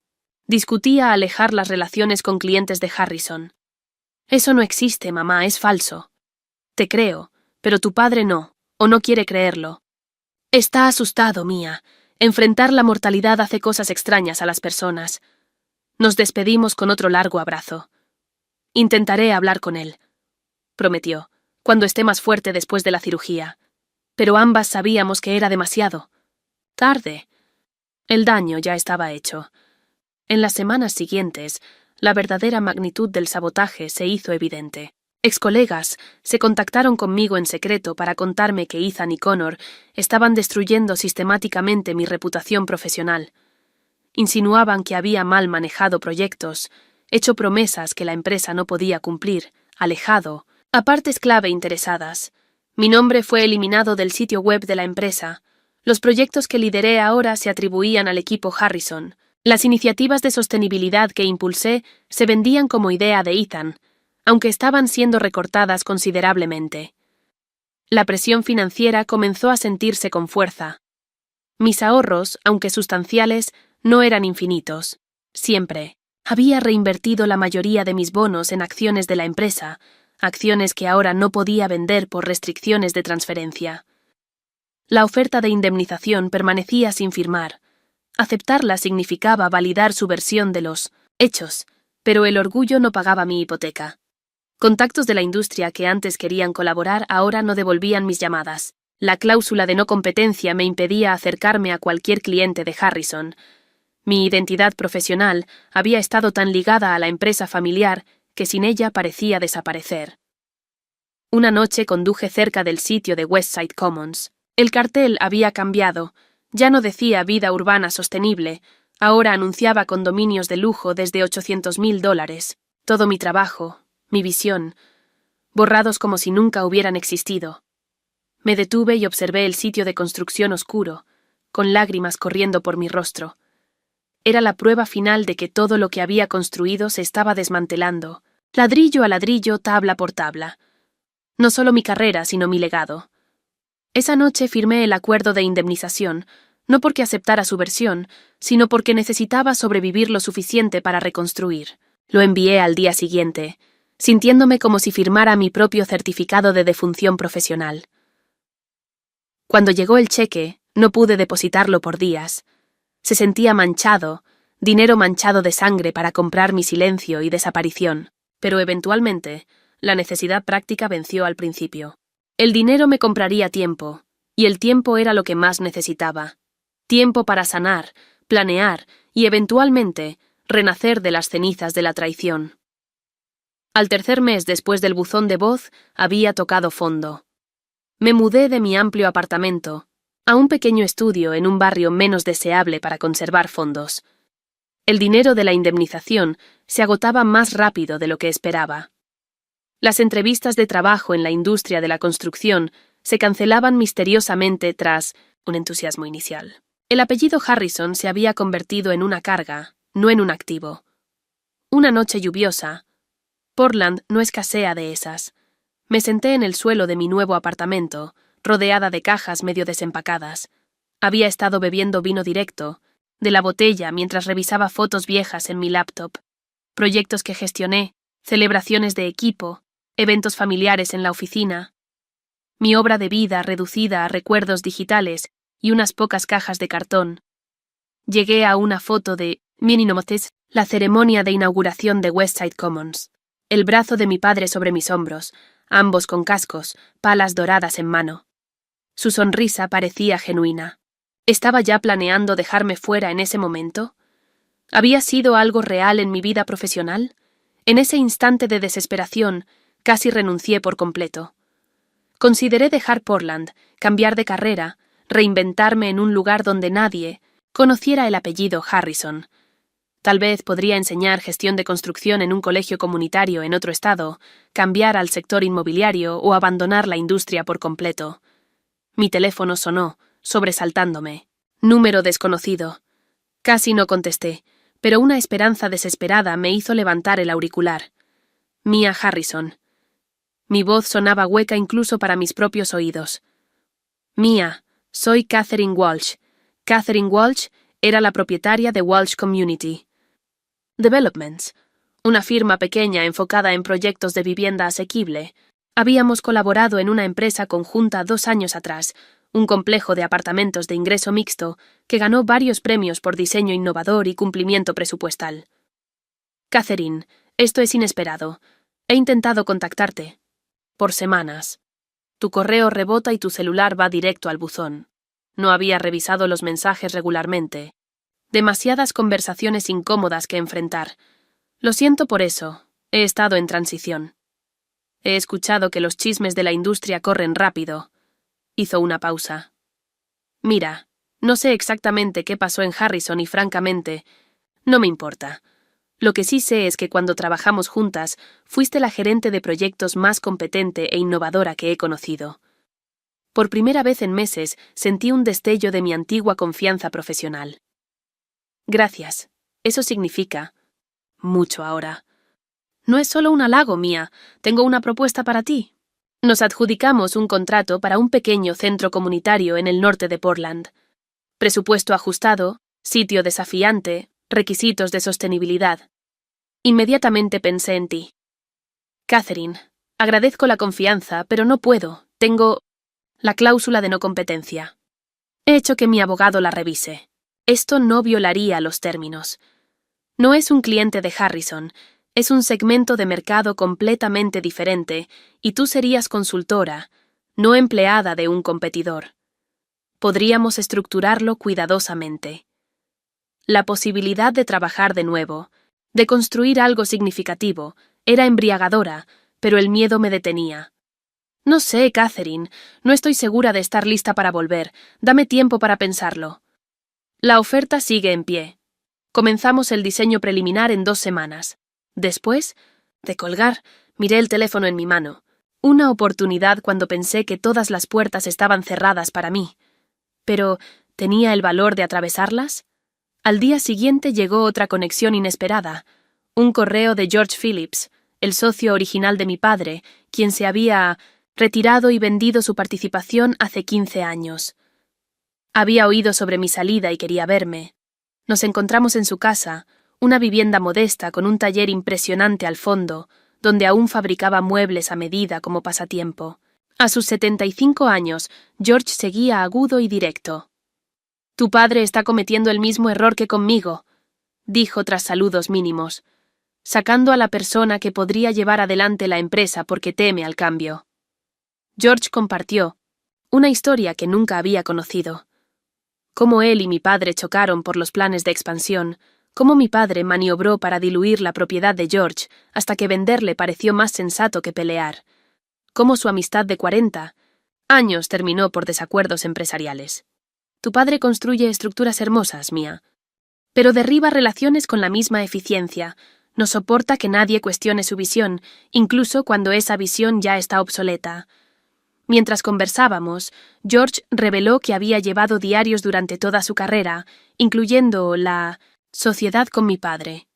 discutía alejar las relaciones con clientes de Harrison. Eso no existe, mamá, es falso. Te creo, pero tu padre no, o no quiere creerlo. Está asustado, Mia. Enfrentar la mortalidad hace cosas extrañas a las personas. Nos despedimos con otro largo abrazo. Intentaré hablar con él, prometió, cuando esté más fuerte después de la cirugía. Pero ambas sabíamos que era demasiado. Tarde. El daño ya estaba hecho. En las semanas siguientes, la verdadera magnitud del sabotaje se hizo evidente. Excolegas se contactaron conmigo en secreto para contarme que Ethan y Connor estaban destruyendo sistemáticamente mi reputación profesional. Insinuaban que había mal manejado proyectos, hecho promesas que la empresa no podía cumplir, alejado a partes clave interesadas. Mi nombre fue eliminado del sitio web de la empresa. Los proyectos que lideré ahora se atribuían al equipo Harrison. Las iniciativas de sostenibilidad que impulsé se vendían como idea de Ethan, aunque estaban siendo recortadas considerablemente. La presión financiera comenzó a sentirse con fuerza. Mis ahorros, aunque sustanciales, no eran infinitos. Siempre había reinvertido la mayoría de mis bonos en acciones de la empresa, acciones que ahora no podía vender por restricciones de transferencia. La oferta de indemnización permanecía sin firmar. Aceptarla significaba validar su versión de los hechos, pero el orgullo no pagaba mi hipoteca. Contactos de la industria que antes querían colaborar ahora no devolvían mis llamadas. La cláusula de no competencia me impedía acercarme a cualquier cliente de Harrison. Mi identidad profesional había estado tan ligada a la empresa familiar que sin ella parecía desaparecer. Una noche conduje cerca del sitio de Westside Commons. El cartel había cambiado. Ya no decía vida urbana sostenible, ahora anunciaba condominios de lujo desde $800,000. Todo mi trabajo, mi visión, borrados como si nunca hubieran existido. Me detuve y observé el sitio de construcción oscuro, con lágrimas corriendo por mi rostro. Era la prueba final de que todo lo que había construido se estaba desmantelando, ladrillo a ladrillo, tabla por tabla. No solo mi carrera, sino mi legado. Esa noche firmé el acuerdo de indemnización, no porque aceptara su versión, sino porque necesitaba sobrevivir lo suficiente para reconstruir. Lo envié al día siguiente, sintiéndome como si firmara mi propio certificado de defunción profesional. Cuando llegó el cheque, no pude depositarlo por días. Se sentía manchado, dinero manchado de sangre para comprar mi silencio y desaparición. Pero eventualmente, la necesidad práctica venció al principio. El dinero me compraría tiempo, y el tiempo era lo que más necesitaba. Tiempo para sanar, planear y, eventualmente, renacer de las cenizas de la traición. Al tercer mes después del buzón de voz, había tocado fondo. Me mudé de mi amplio apartamento a un pequeño estudio en un barrio menos deseable para conservar fondos. El dinero de la indemnización se agotaba más rápido de lo que esperaba. Las entrevistas de trabajo en la industria de la construcción se cancelaban misteriosamente tras un entusiasmo inicial. El apellido Harrison se había convertido en una carga, no en un activo. Una noche lluviosa. Portland no escasea de esas. Me senté en el suelo de mi nuevo apartamento, rodeada de cajas medio desempacadas. Había estado bebiendo vino directo, de la botella mientras revisaba fotos viejas en mi laptop, proyectos que gestioné, celebraciones de equipo, eventos familiares en la oficina. Mi obra de vida reducida a recuerdos digitales y unas pocas cajas de cartón. Llegué a una foto de Mininomotes, la ceremonia de inauguración de Westside Commons. El brazo de mi padre sobre mis hombros, ambos con cascos, palas doradas en mano. Su sonrisa parecía genuina. ¿Estaba ya planeando dejarme fuera en ese momento? ¿Había sido algo real en mi vida profesional? En ese instante de desesperación, casi renuncié por completo. Consideré dejar Portland, cambiar de carrera, reinventarme en un lugar donde nadie conociera el apellido Harrison. Tal vez podría enseñar gestión de construcción en un colegio comunitario en otro estado, cambiar al sector inmobiliario o abandonar la industria por completo. Mi teléfono sonó, sobresaltándome. Número desconocido. Casi no contesté, pero una esperanza desesperada me hizo levantar el auricular. Mia Harrison. Mi voz sonaba hueca incluso para mis propios oídos. Mia, soy Catherine Walsh. Catherine Walsh era la propietaria de Walsh Community Developments, una firma pequeña enfocada en proyectos de vivienda asequible. Habíamos colaborado en una empresa conjunta 2 años atrás, un complejo de apartamentos de ingreso mixto que ganó varios premios por diseño innovador y cumplimiento presupuestal. Catherine, esto es inesperado. He intentado contactarte. Por semanas. Tu correo rebota y tu celular va directo al buzón. No había revisado los mensajes regularmente. Demasiadas conversaciones incómodas que enfrentar. Lo siento por eso. He estado en transición. He escuchado que los chismes de la industria corren rápido. Hizo una pausa. Mira, no sé exactamente qué pasó en Harrison y francamente, no me importa. Lo que sí sé es que cuando trabajamos juntas, fuiste la gerente de proyectos más competente e innovadora que he conocido. Por primera vez en meses sentí un destello de mi antigua confianza profesional. Gracias. Eso significa mucho ahora. No es solo un halago, Mia. Tengo una propuesta para ti. Nos adjudicamos un contrato para un pequeño centro comunitario en el norte de Portland. Presupuesto ajustado, sitio desafiante, requisitos de sostenibilidad. Inmediatamente pensé en ti. Catherine, agradezco la confianza, pero no puedo. Tengo la cláusula de no competencia. He hecho que mi abogado la revise. Esto no violaría los términos. No es un cliente de Harrison, es un segmento de mercado completamente diferente, y tú serías consultora, no empleada de un competidor. Podríamos estructurarlo cuidadosamente. La posibilidad de trabajar de nuevo, de construir algo significativo, era embriagadora, pero el miedo me detenía. No sé, Catherine, no estoy segura de estar lista para volver. Dame tiempo para pensarlo. La oferta sigue en pie. Comenzamos el diseño preliminar en 2 semanas. Después, de colgar, miré el teléfono en mi mano. Una oportunidad cuando pensé que todas las puertas estaban cerradas para mí. Pero, ¿tenía el valor de atravesarlas? Al día siguiente llegó otra conexión inesperada. Un correo de George Phillips, el socio original de mi padre, quien se había retirado y vendido su participación hace 15 años. Había oído sobre mi salida y quería verme. Nos encontramos en su casa, una vivienda modesta con un taller impresionante al fondo, donde aún fabricaba muebles a medida como pasatiempo. A sus 75 años, George seguía agudo y directo. «Tu padre está cometiendo el mismo error que conmigo», dijo tras saludos mínimos, sacando a la persona que podría llevar adelante la empresa porque teme al cambio. George compartió una historia que nunca había conocido. Cómo él y mi padre chocaron por los planes de expansión, cómo mi padre maniobró para diluir la propiedad de George hasta que venderle pareció más sensato que pelear, cómo su amistad de 40 años terminó por desacuerdos empresariales. Tu padre construye estructuras hermosas, Mia, pero derriba relaciones con la misma eficiencia. No soporta que nadie cuestione su visión, incluso cuando esa visión ya está obsoleta. Mientras conversábamos, George reveló que había llevado diarios durante toda su carrera, incluyendo la sociedad con mi padre.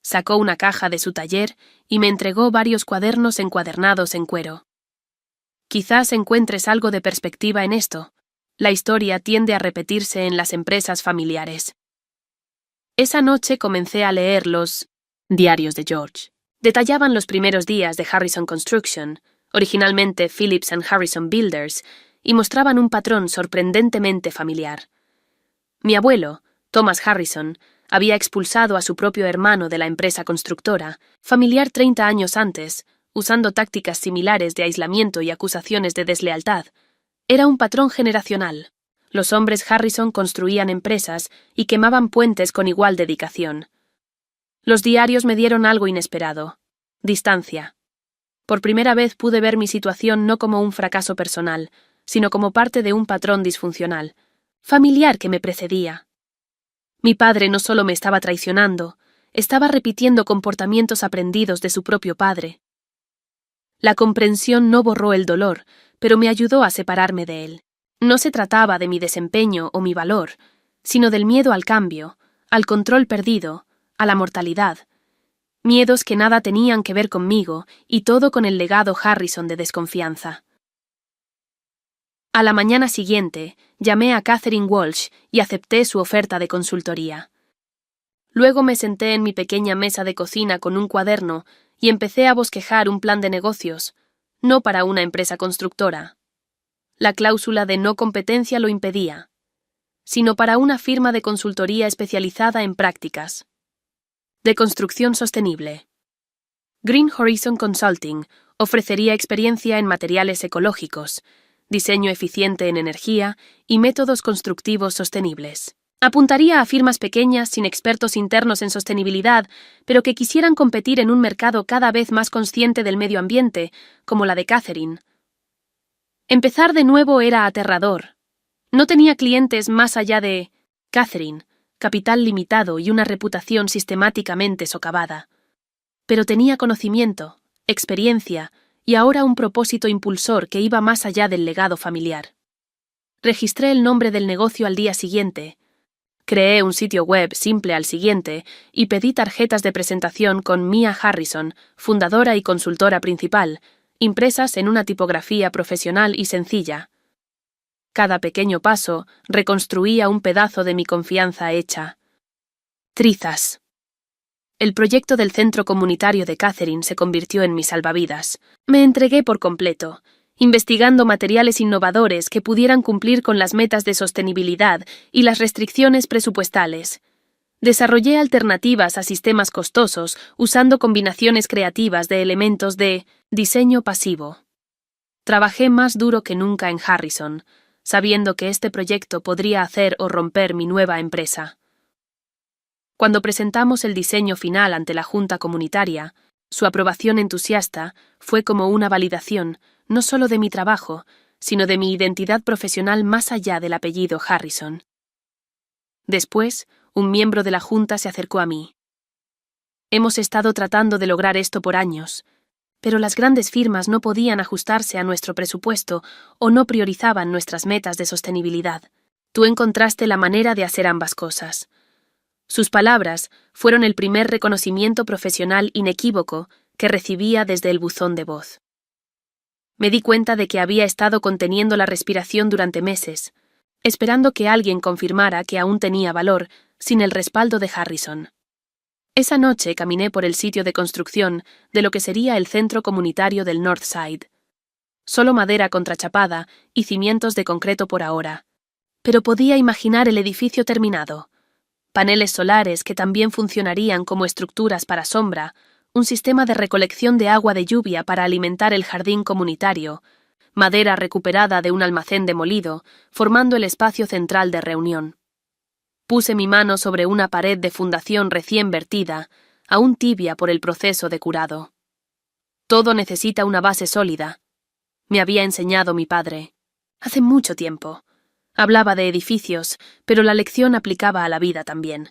Sacó una caja de su taller y me entregó varios cuadernos encuadernados en cuero. Quizás encuentres algo de perspectiva en esto. La historia tiende a repetirse en las empresas familiares. Esa noche comencé a leer los diarios de George. Detallaban los primeros días de Harrison Construction, originalmente Phillips & Harrison Builders, y mostraban un patrón sorprendentemente familiar. Mi abuelo, Thomas Harrison, había expulsado a su propio hermano de la empresa constructora, familiar 30 años antes, usando tácticas similares de aislamiento y acusaciones de deslealtad. Era un patrón generacional. Los hombres Harrison construían empresas y quemaban puentes con igual dedicación. Los diarios me dieron algo inesperado: distancia. Por primera vez pude ver mi situación no como un fracaso personal, sino como parte de un patrón disfuncional, familiar que me precedía. Mi padre no solo me estaba traicionando, estaba repitiendo comportamientos aprendidos de su propio padre. La comprensión no borró el dolor, pero me ayudó a separarme de él. No se trataba de mi desempeño o mi valor, sino del miedo al cambio, al control perdido, a la mortalidad. Miedos que nada tenían que ver conmigo y todo con el legado Harrison de desconfianza. A la mañana siguiente, llamé a Catherine Walsh y acepté su oferta de consultoría. Luego me senté en mi pequeña mesa de cocina con un cuaderno y empecé a bosquejar un plan de negocios, no para una empresa constructora. La cláusula de no competencia lo impedía, sino para una firma de consultoría especializada en prácticas de construcción sostenible. Green Horizon Consulting ofrecería experiencia en materiales ecológicos, diseño eficiente en energía y métodos constructivos sostenibles. Apuntaría a firmas pequeñas sin expertos internos en sostenibilidad, pero que quisieran competir en un mercado cada vez más consciente del medio ambiente, como la de Catherine. Empezar de nuevo era aterrador. No tenía clientes más allá de Catherine, capital limitado y una reputación sistemáticamente socavada. Pero tenía conocimiento, experiencia y ahora un propósito impulsor que iba más allá del legado familiar. Registré el nombre del negocio al día siguiente. Creé un sitio web simple al siguiente y pedí tarjetas de presentación con Mia Harrison, fundadora y consultora principal, impresas en una tipografía profesional y sencilla. Cada pequeño paso reconstruía un pedazo de mi confianza hecha. Trizas. El proyecto del centro comunitario de Catherine se convirtió en mi salvavidas. Me entregué por completo, investigando materiales innovadores que pudieran cumplir con las metas de sostenibilidad y las restricciones presupuestales. Desarrollé alternativas a sistemas costosos usando combinaciones creativas de elementos de diseño pasivo. Trabajé más duro que nunca en Harrison, sabiendo que este proyecto podría hacer o romper mi nueva empresa. Cuando presentamos el diseño final ante la Junta Comunitaria, su aprobación entusiasta fue como una validación, no solo de mi trabajo, sino de mi identidad profesional más allá del apellido Harrison. Después, un miembro de la Junta se acercó a mí. Hemos estado tratando de lograr esto por años, pero las grandes firmas no podían ajustarse a nuestro presupuesto o no priorizaban nuestras metas de sostenibilidad. Tú encontraste la manera de hacer ambas cosas. Sus palabras fueron el primer reconocimiento profesional inequívoco que recibía desde el buzón de voz. Me di cuenta de que había estado conteniendo la respiración durante meses, esperando que alguien confirmara que aún tenía valor, sin el respaldo de Harrison. Esa noche caminé por el sitio de construcción de lo que sería el centro comunitario del Northside. Solo madera contrachapada y cimientos de concreto por ahora, pero podía imaginar el edificio terminado. Paneles solares que también funcionarían como estructuras para sombra, un sistema de recolección de agua de lluvia para alimentar el jardín comunitario, madera recuperada de un almacén demolido, formando el espacio central de reunión. Puse mi mano sobre una pared de fundación recién vertida, aún tibia por el proceso de curado. Todo necesita una base sólida, me había enseñado mi padre. Hace mucho tiempo. Hablaba de edificios, pero la lección aplicaba a la vida también.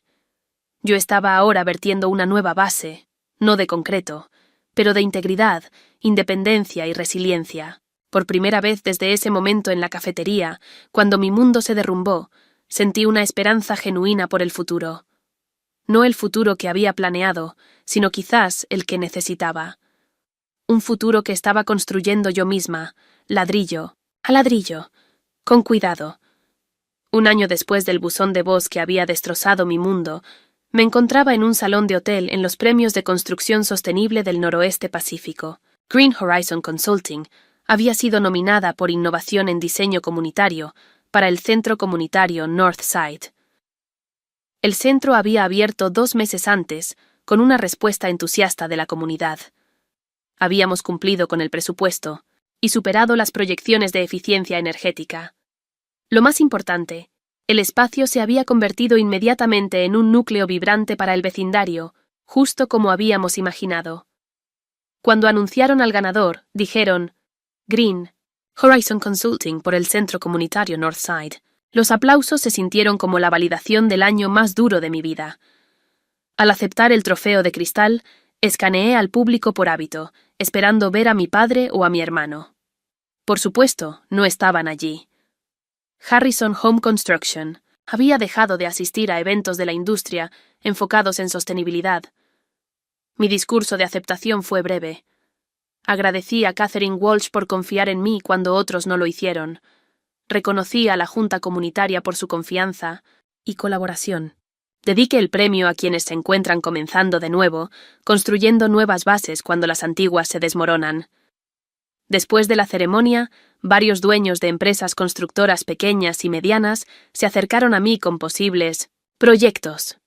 Yo estaba ahora vertiendo una nueva base, no de concreto, pero de integridad, independencia y resiliencia. Por primera vez desde ese momento en la cafetería, cuando mi mundo se derrumbó, sentí una esperanza genuina por el futuro. No el futuro que había planeado, sino quizás el que necesitaba. Un futuro que estaba construyendo yo misma, ladrillo a ladrillo, con cuidado. Un año después del buzón de voz que había destrozado mi mundo, me encontraba en un salón de hotel en los premios de construcción sostenible del noroeste Pacífico. Green Horizon Consulting había sido nominada por innovación en diseño comunitario para el centro comunitario Northside. El centro había abierto 2 meses antes, con una respuesta entusiasta de la comunidad. Habíamos cumplido con el presupuesto y superado las proyecciones de eficiencia energética. Lo más importante, el espacio se había convertido inmediatamente en un núcleo vibrante para el vecindario, justo como habíamos imaginado. Cuando anunciaron al ganador, dijeron Green Horizon Consulting por el centro comunitario Northside. Los aplausos se sintieron como la validación del año más duro de mi vida. Al aceptar el trofeo de cristal, escaneé al público por hábito, esperando ver a mi padre o a mi hermano. Por supuesto, no estaban allí. Harrison Home Construction había dejado de asistir a eventos de la industria enfocados en sostenibilidad. Mi discurso de aceptación fue breve. Agradecí a Catherine Walsh por confiar en mí cuando otros no lo hicieron. Reconocí a la Junta Comunitaria por su confianza y colaboración. Dediqué el premio a quienes se encuentran comenzando de nuevo, construyendo nuevas bases cuando las antiguas se desmoronan. Después de la ceremonia, varios dueños de empresas constructoras pequeñas y medianas se acercaron a mí con posibles proyectos.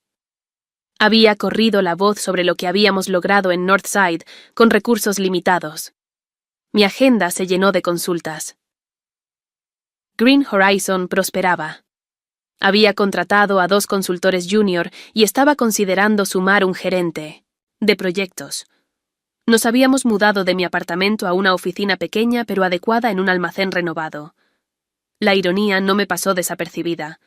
Había corrido la voz sobre lo que habíamos logrado en Northside con recursos limitados. Mi agenda se llenó de consultas. Green Horizon prosperaba. Había contratado a 2 consultores junior y estaba considerando sumar un gerente de proyectos. Nos habíamos mudado de mi apartamento a una oficina pequeña pero adecuada en un almacén renovado. La ironía no me pasó desapercibida.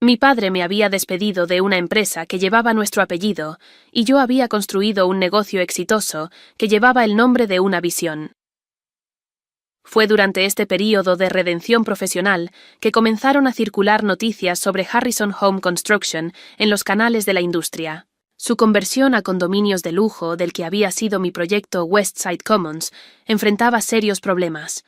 Mi padre me había despedido de una empresa que llevaba nuestro apellido y yo había construido un negocio exitoso que llevaba el nombre de una visión. Fue durante este período de redención profesional que comenzaron a circular noticias sobre Harrison Home Construction en los canales de la industria. Su conversión a condominios de lujo del que había sido mi proyecto Westside Commons enfrentaba serios problemas.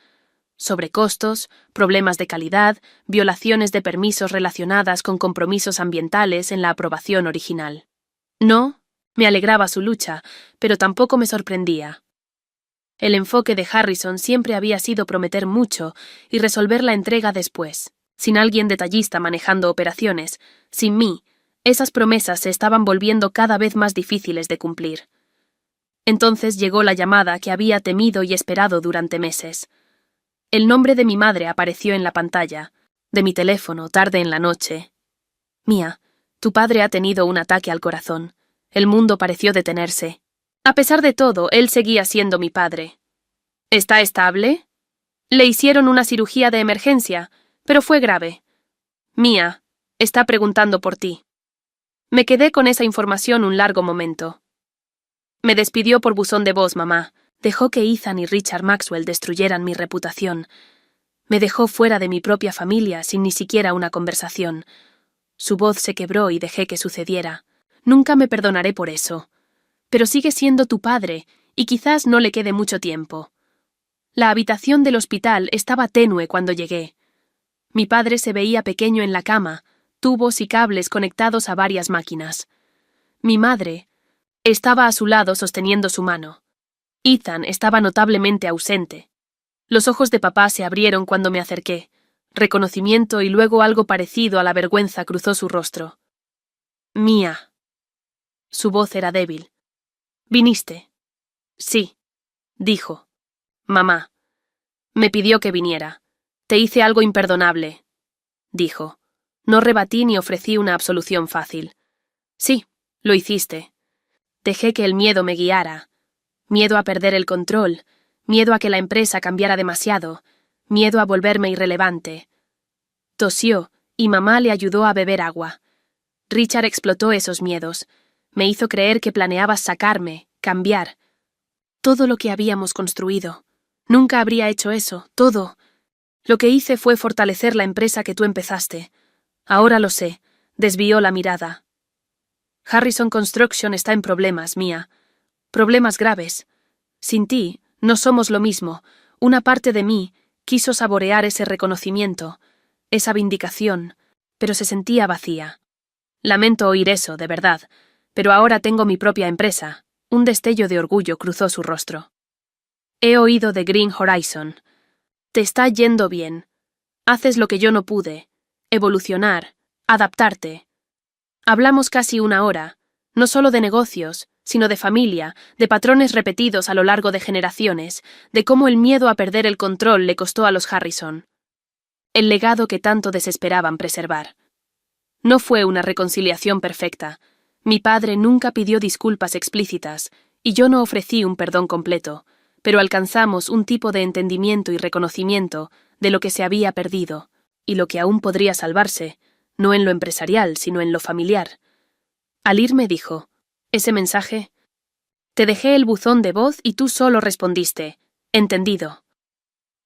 Sobrecostos, problemas de calidad, violaciones de permisos relacionadas con compromisos ambientales en la aprobación original. No, me alegraba su lucha, pero tampoco me sorprendía. El enfoque de Harrison siempre había sido prometer mucho y resolver la entrega después, sin alguien detallista manejando operaciones. Sin mí, esas promesas se estaban volviendo cada vez más difíciles de cumplir. Entonces llegó la llamada que había temido y esperado durante meses. El nombre de mi madre apareció en la pantalla, de mi teléfono, tarde en la noche. Mía, tu padre ha tenido un ataque al corazón. El mundo pareció detenerse. A pesar de todo, él seguía siendo mi padre. ¿Está estable? Le hicieron una cirugía de emergencia, pero fue grave. Mía, está preguntando por ti. Me quedé con esa información un largo momento. Me despidió por buzón de voz, mamá. Dejó que Ethan y Richard Maxwell destruyeran mi reputación. Me dejó fuera de mi propia familia sin ni siquiera una conversación. Su voz se quebró y dejé que sucediera. Nunca me perdonaré por eso. Pero sigue siendo tu padre, y quizás no le quede mucho tiempo. La habitación del hospital estaba tenue cuando llegué. Mi padre se veía pequeño en la cama, tubos y cables conectados a varias máquinas. Mi madre estaba a su lado sosteniendo su mano. Ethan estaba notablemente ausente. Los ojos de papá se abrieron cuando me acerqué. Reconocimiento y luego algo parecido a la vergüenza cruzó su rostro. Mía. Su voz era débil. ¿Viniste? Sí, dijo. Mamá. Me pidió que viniera. Te hice algo imperdonable, dijo. No rebatí ni ofrecí una absolución fácil. Sí, lo hiciste. Dejé que el miedo me guiara. Miedo a perder el control, miedo a que la empresa cambiara demasiado, miedo a volverme irrelevante. Tosió, y mamá le ayudó a beber agua. Richard explotó esos miedos. Me hizo creer que planeabas sacarme, cambiar. Todo lo que habíamos construido. Nunca habría hecho eso, todo. Lo que hice fue fortalecer la empresa que tú empezaste. Ahora lo sé. Desvió la mirada. Harrison Construction está en problemas, Mia. Problemas graves. Sin ti, no somos lo mismo. Una parte de mí quiso saborear ese reconocimiento, esa vindicación, pero se sentía vacía. Lamento oír eso, de verdad, pero ahora tengo mi propia empresa. Un destello de orgullo cruzó su rostro. He oído de Green Horizon. Te está yendo bien. Haces lo que yo no pude. Evolucionar, adaptarte. Hablamos casi una hora, no solo de negocios, sino de familia, de patrones repetidos a lo largo de generaciones, de cómo el miedo a perder el control le costó a los Harrison. El legado que tanto desesperaban preservar. No fue una reconciliación perfecta. Mi padre nunca pidió disculpas explícitas, y yo no ofrecí un perdón completo, pero alcanzamos un tipo de entendimiento y reconocimiento de lo que se había perdido, y lo que aún podría salvarse, no en lo empresarial, sino en lo familiar. Al irme dijo, ese mensaje, te dejé el buzón de voz y tú solo respondiste, entendido.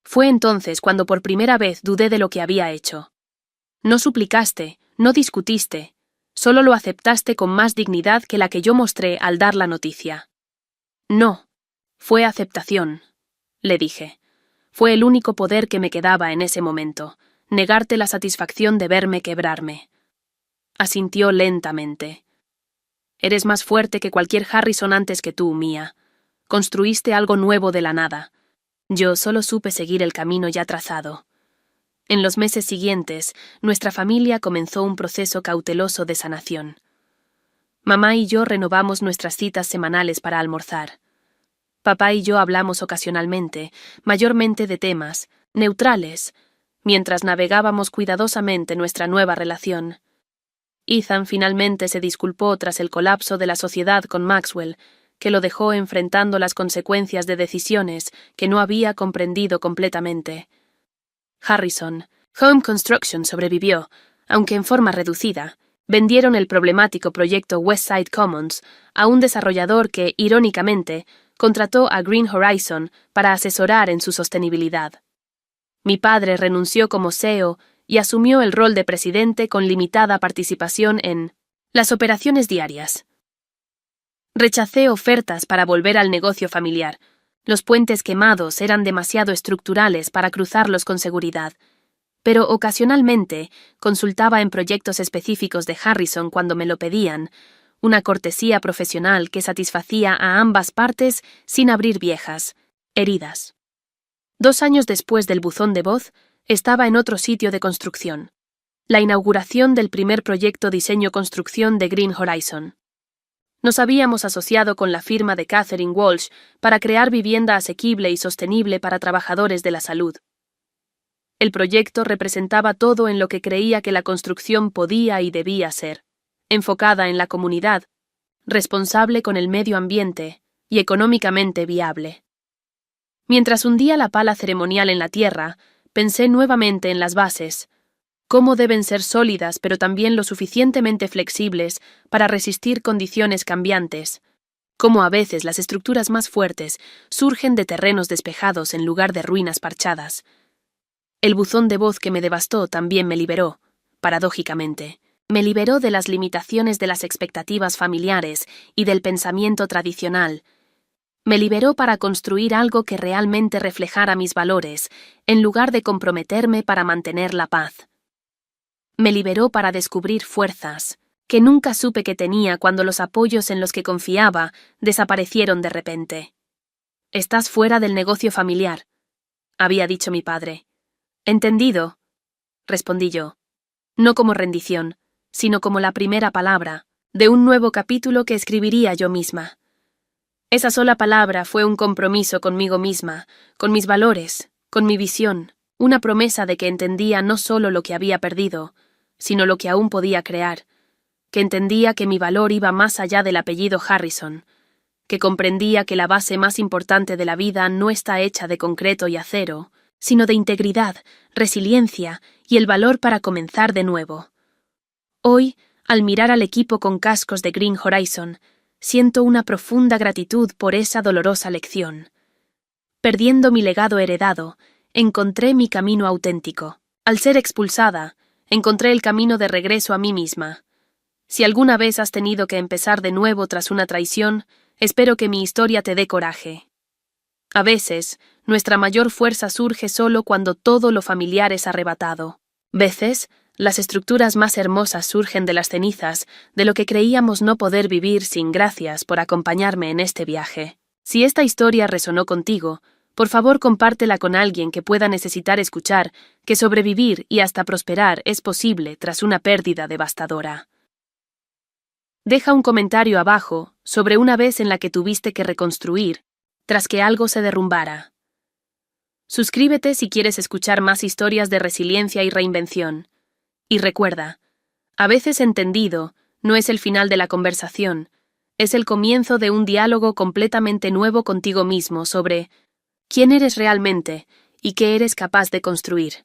Fue entonces cuando por primera vez dudé de lo que había hecho. No suplicaste, no discutiste, solo lo aceptaste con más dignidad que la que yo mostré al dar la noticia. No, fue aceptación, le dije. Fue el único poder que me quedaba en ese momento, negarte la satisfacción de verme quebrarme. Asintió lentamente. Eres más fuerte que cualquier Harrison antes que tú, Mia. Construiste algo nuevo de la nada. Yo solo supe seguir el camino ya trazado. En los meses siguientes, nuestra familia comenzó un proceso cauteloso de sanación. Mamá y yo renovamos nuestras citas semanales para almorzar. Papá y yo hablamos ocasionalmente, mayormente de temas neutrales, mientras navegábamos cuidadosamente nuestra nueva relación. Ethan finalmente se disculpó tras el colapso de la sociedad con Maxwell, que lo dejó enfrentando las consecuencias de decisiones que no había comprendido completamente. Harrison Home Construction sobrevivió, aunque en forma reducida. Vendieron el problemático proyecto Westside Commons a un desarrollador que, irónicamente, contrató a Green Horizon para asesorar en su sostenibilidad. Mi padre renunció como CEO y asumió el rol de presidente con limitada participación en las operaciones diarias. Rechacé ofertas para volver al negocio familiar. Los puentes quemados eran demasiado estructurales para cruzarlos con seguridad, pero ocasionalmente consultaba en proyectos específicos de Harrison cuando me lo pedían, una cortesía profesional que satisfacía a ambas partes sin abrir viejas heridas. 2 años después del buzón de voz, estaba en otro sitio de construcción. La inauguración del primer proyecto diseño-construcción de Green Horizon. Nos habíamos asociado con la firma de Catherine Walsh para crear vivienda asequible y sostenible para trabajadores de la salud. El proyecto representaba todo en lo que creía que la construcción podía y debía ser, enfocada en la comunidad, responsable con el medio ambiente y económicamente viable. Mientras hundía la pala ceremonial en la tierra, pensé nuevamente en las bases, cómo deben ser sólidas pero también lo suficientemente flexibles para resistir condiciones cambiantes, cómo a veces las estructuras más fuertes surgen de terrenos despejados en lugar de ruinas parchadas. El buzón de voz que me devastó también me liberó, paradójicamente. Me liberó de las limitaciones de las expectativas familiares y del pensamiento tradicional. Me liberó para construir algo que realmente reflejara mis valores, en lugar de comprometerme para mantener la paz. Me liberó para descubrir fuerzas que nunca supe que tenía cuando los apoyos en los que confiaba desaparecieron de repente. Estás fuera del negocio familiar, había dicho mi padre. Entendido, respondí yo. No como rendición, sino como la primera palabra de un nuevo capítulo que escribiría yo misma. Esa sola palabra fue un compromiso conmigo misma, con mis valores, con mi visión, una promesa de que entendía no solo lo que había perdido, sino lo que aún podía crear, que entendía que mi valor iba más allá del apellido Harrison, que comprendía que la base más importante de la vida no está hecha de concreto y acero, sino de integridad, resiliencia y el valor para comenzar de nuevo. Hoy, al mirar al equipo con cascos de Green Horizon, siento una profunda gratitud por esa dolorosa lección. Perdiendo mi legado heredado, encontré mi camino auténtico. Al ser expulsada, encontré el camino de regreso a mí misma. Si alguna vez has tenido que empezar de nuevo tras una traición, espero que mi historia te dé coraje. A veces, nuestra mayor fuerza surge solo cuando todo lo familiar es arrebatado. Veces, las estructuras más hermosas surgen de las cenizas, de lo que creíamos no poder vivir sin gracias por acompañarme en este viaje. Si esta historia resonó contigo, por favor compártela con alguien que pueda necesitar escuchar que sobrevivir y hasta prosperar es posible tras una pérdida devastadora. Deja un comentario abajo sobre una vez en la que tuviste que reconstruir tras que algo se derrumbara. Suscríbete si quieres escuchar más historias de resiliencia y reinvención. Y recuerda, a veces entendido no es el final de la conversación, es el comienzo de un diálogo completamente nuevo contigo mismo sobre quién eres realmente y qué eres capaz de construir.